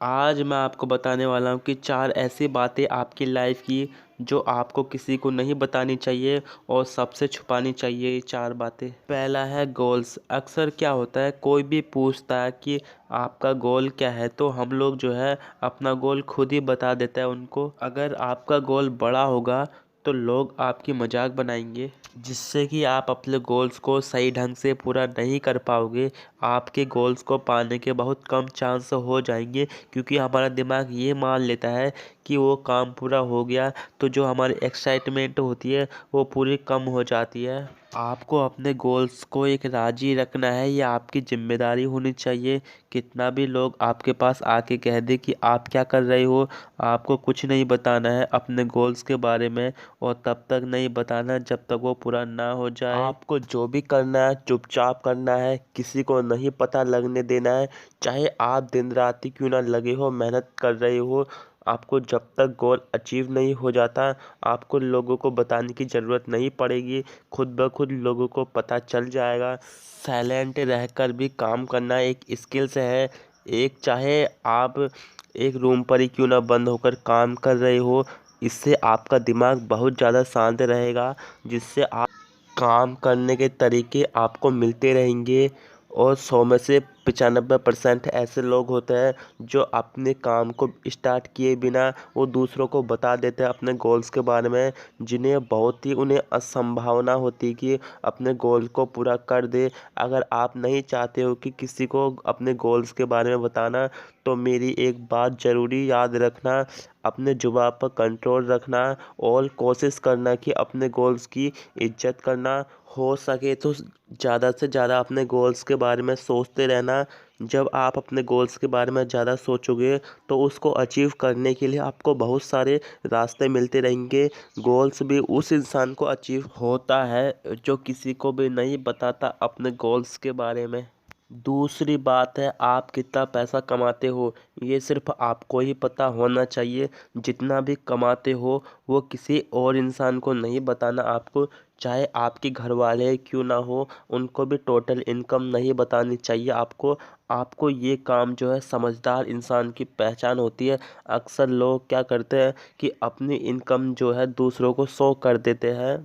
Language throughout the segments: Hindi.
आज मैं आपको बताने वाला हूँ कि 4 ऐसी बातें आपकी लाइफ की जो आपको किसी को नहीं बतानी चाहिए और सबसे छुपानी चाहिए ये 4 बातें। पहला है गोल्स। अक्सर क्या होता है, कोई भी पूछता है कि आपका गोल क्या है, तो हम लोग जो है अपना गोल खुद ही बता देते हैं उनको। अगर आपका गोल बड़ा होगा तो लोग आपकी मजाक बनाएंगे, जिससे कि आप अपने गोल्स को सही ढंग से पूरा नहीं कर पाओगे। आपके गोल्स को पाने के बहुत कम चांस हो जाएंगे, क्योंकि हमारा दिमाग ये मान लेता है कि वो काम पूरा हो गया, तो जो हमारी एक्साइटमेंट होती है वो पूरी कम हो जाती है। आपको अपने गोल्स को एक राजी रखना है, ये आपकी जिम्मेदारी होनी चाहिए। कितना भी लोग आपके पास आके कह दे कि आप क्या कर रहे हो, आपको कुछ नहीं बताना है अपने गोल्स के बारे में, और तब तक नहीं बताना जब तक वो पूरा ना हो जाए। आपको जो भी करना है चुपचाप करना है, किसी को नहीं पता लगने देना है। चाहे आप दिन रात ही क्यों ना लगे हो, मेहनत कर रहे हो, आपको जब तक गोल अचीव नहीं हो जाता, आपको लोगों को बताने की ज़रूरत नहीं पड़ेगी। खुद ब खुद लोगों को पता चल जाएगा। साइलेंट रहकर भी काम करना एक स्किल्स है। चाहे आप एक रूम पर ही क्यों ना बंद होकर काम कर रहे हो, इससे आपका दिमाग बहुत ज़्यादा शांत रहेगा, जिससे आप काम करने के तरीके आपको मिलते रहेंगे। और 100 में से 95% ऐसे लोग होते हैं जो अपने काम को स्टार्ट किए बिना वो दूसरों को बता देते हैं अपने गोल्स के बारे में, जिन्हें बहुत ही उन्हें असंभावना होती है कि अपने गोल को पूरा कर दे। अगर आप नहीं चाहते हो कि किसी को अपने गोल्स के बारे में बताना, तो मेरी एक बात ज़रूरी याद रखना, अपने जुबान पर कंट्रोल रखना और कोशिश करना कि अपने गोल्स की इज्जत करना। हो सके तो ज़्यादा से ज़्यादा अपने गोल्स के बारे में सोचते रहना। जब आप अपने गोल्स के बारे में ज़्यादा सोचोगे तो उसको अचीव करने के लिए आपको बहुत सारे रास्ते मिलते रहेंगे। गोल्स भी उस इंसान को अचीव होता है जो किसी को भी नहीं बताता अपने गोल्स के बारे में। दूसरी बात है, आप कितना पैसा कमाते हो, ये सिर्फ आपको ही पता होना चाहिए। जितना भी कमाते हो वो किसी और इंसान को नहीं बताना आपको। चाहे आपके घर वाले क्यों ना हो, उनको भी टोटल इनकम नहीं बतानी चाहिए आपको। आपको ये काम जो है समझदार इंसान की पहचान होती है। अक्सर लोग क्या करते हैं कि अपनी इनकम जो है दूसरों को शो कर देते हैं।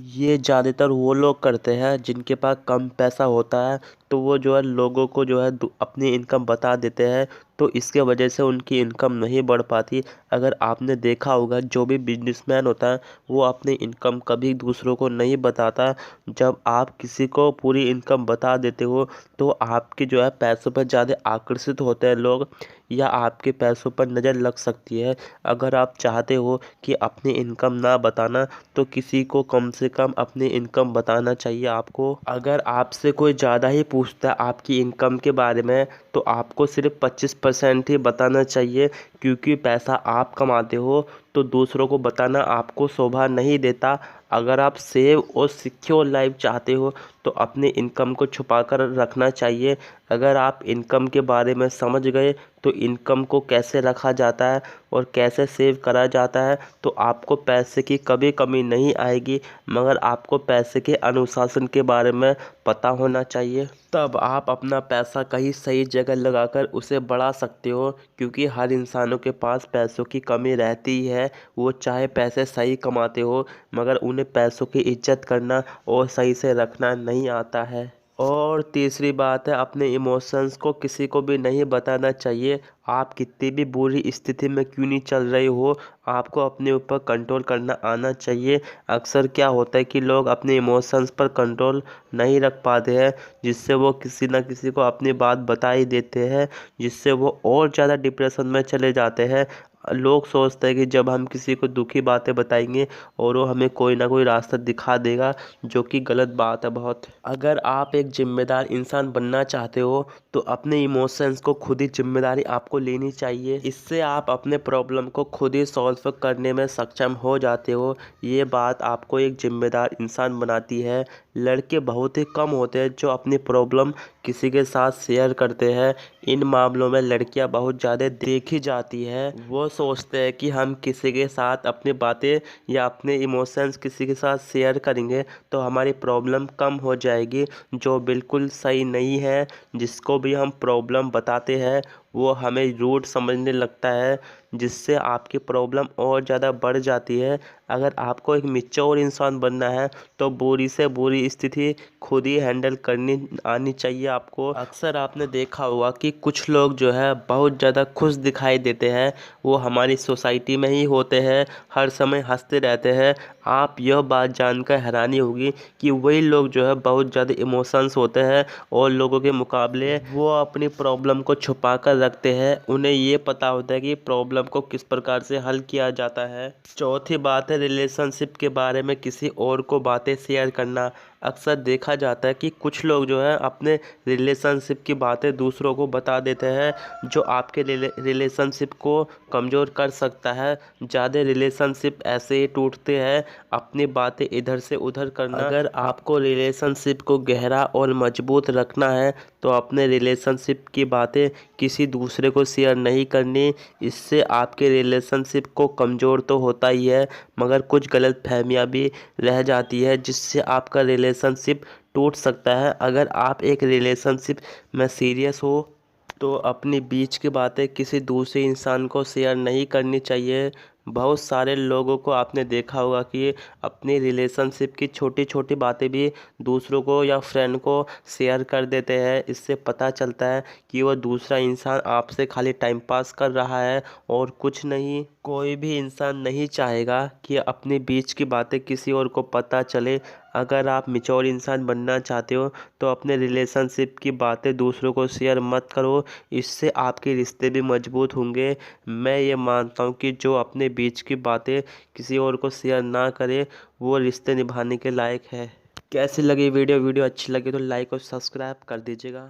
ये ज़्यादातर वो लोग करते हैं जिनके पास कम पैसा होता है, तो वो जो है लोगों को जो है अपनी इनकम बता देते हैं, तो इसके वजह से उनकी इनकम नहीं बढ़ पाती। अगर आपने देखा होगा, जो भी बिजनेसमैन होता है वो अपनी इनकम कभी दूसरों को नहीं बताता। जब आप किसी को पूरी इनकम बता देते हो तो आपके जो है पैसों पर ज़्यादा आकर्षित होते हैं लोग, या आपके पैसों पर नज़र लग सकती है। अगर आप चाहते हो कि अपनी इनकम ना बताना, तो किसी को कम से कम अपनी इनकम बताना चाहिए आपको। अगर आपसे कोई ज़्यादा ही पूछता है आपकी इनकम के बारे में, तो आपको सिर्फ 25% ही बताना चाहिए, क्योंकि पैसा आप कमाते हो तो दूसरों को बताना आपको शोभा नहीं देता। अगर आप सेव और सिक्योर लाइफ चाहते हो तो अपनी इनकम को छुपा कर रखना चाहिए। अगर आप इनकम के बारे में समझ गए तो इनकम को कैसे रखा जाता है और कैसे सेव करा जाता है, तो आपको पैसे की कभी कमी नहीं आएगी। मगर आपको पैसे के अनुशासन के बारे में पता होना चाहिए, तब आप अपना पैसा कहीं सही जगह लगाकर उसे बढ़ा सकते हो। क्योंकि हर इंसानों के पास पैसों की कमी रहती ही है। वो चाहे पैसे सही कमाते हो, मगर उन्हें पैसों की इज्जत करना और सही से रखना नहीं आता है। और तीसरी बात है, अपने इमोशंस को किसी को भी नहीं बताना चाहिए। आप कितनी भी बुरी स्थिति में क्यों नहीं चल रहे हो, आपको अपने ऊपर कंट्रोल करना आना चाहिए। अक्सर क्या होता है कि लोग अपने इमोशंस पर कंट्रोल नहीं रख पाते हैं, जिससे वो किसी ना किसी को अपनी बात बता ही देते हैं, जिससे वो और ज़्यादा डिप्रेशन में चले जाते हैं। लोग सोचते हैं कि जब हम किसी को दुखी बातें बताएंगे और वो हमें कोई ना कोई रास्ता दिखा देगा, जो कि गलत बात है बहुत। अगर आप एक जिम्मेदार इंसान बनना चाहते हो तो अपने इमोशंस को खुद ही जिम्मेदारी आपको लेनी चाहिए। इससे आप अपने प्रॉब्लम को खुद ही सॉल्व करने में सक्षम हो जाते हो। ये बात आपको एक जिम्मेदार इंसान बनाती है। लड़के बहुत ही कम होते हैं जो अपनी प्रॉब्लम किसी के साथ शेयर करते हैं। इन मामलों में लड़कियां बहुत ज़्यादा देखी जाती है। वो सोचते हैं कि हम किसी के साथ अपनी बातें या अपने इमोशंस किसी के साथ शेयर करेंगे तो हमारी प्रॉब्लम कम हो जाएगी, जो बिल्कुल सही नहीं है। जिसको भी हम प्रॉब्लम बताते हैं वो हमें रूड समझने लगता है, जिससे आपकी प्रॉब्लम और ज़्यादा बढ़ जाती है। अगर आपको एक मैच्योर इंसान बनना है तो बुरी से बुरी स्थिति खुद ही हैंडल करनी आनी चाहिए आपको। अक्सर आपने देखा होगा कि कुछ लोग जो है बहुत ज़्यादा खुश दिखाई देते हैं, वो हमारी सोसाइटी में ही होते हैं, हर समय हंसते रहते हैं। आप यह बात जानकर हैरानी होगी कि वही लोग जो है बहुत ज़्यादा इमोशंस होते हैं और लोगों के मुकाबले वो अपनी प्रॉब्लम को छुपा कर रखते हैं। उन्हें ये पता होता है कि प्रॉब्लम को किस प्रकार से हल किया जाता है। चौथी बात है रिलेशनशिप के बारे में किसी और को बातें शेयर करना। अक्सर देखा जाता है कि कुछ लोग जो है अपने रिलेशनशिप की बातें दूसरों को बता देते हैं, जो आपके रिलेशनशिप को कमज़ोर कर सकता है। ज़्यादा रिलेशनशिप ऐसे ही टूटते हैं। अपनी बातें इधर से उधर करना। अगर आपको रिलेशनशिप को गहरा और मजबूत रखना है तो अपने रिलेशनशिप की बातें किसी दूसरे को शेयर नहीं करनी। इससे आपके रिलेशनशिप को कमज़ोर तो होता ही है, मगर कुछ गलतफहमियां भी रह जाती है, जिससे आपका रिलेशनशिप टूट सकता है। अगर आप एक रिलेशनशिप में सीरियस हो तो अपनी बीच की बातें किसी दूसरे इंसान को शेयर नहीं करनी चाहिए। बहुत सारे लोगों को आपने देखा होगा कि अपनी रिलेशनशिप की छोटी छोटी बातें भी दूसरों को या फ्रेंड को शेयर कर देते हैं। इससे पता चलता है कि वह दूसरा इंसान आपसे खाली टाइम पास कर रहा है और कुछ नहीं। कोई भी इंसान नहीं चाहेगा कि अपने बीच की बातें किसी और को पता चले। अगर आप मैच्योर इंसान बनना चाहते हो तो अपने रिलेशनशिप की बातें दूसरों को शेयर मत करो। इससे आपके रिश्ते भी मजबूत होंगे। मैं ये मानता हूँ कि जो अपने बीच की बातें किसी और को शेयर ना करे वो रिश्ते निभाने के लायक है। कैसी लगी वीडियो अच्छी लगी तो लाइक और सब्सक्राइब कर दीजिएगा।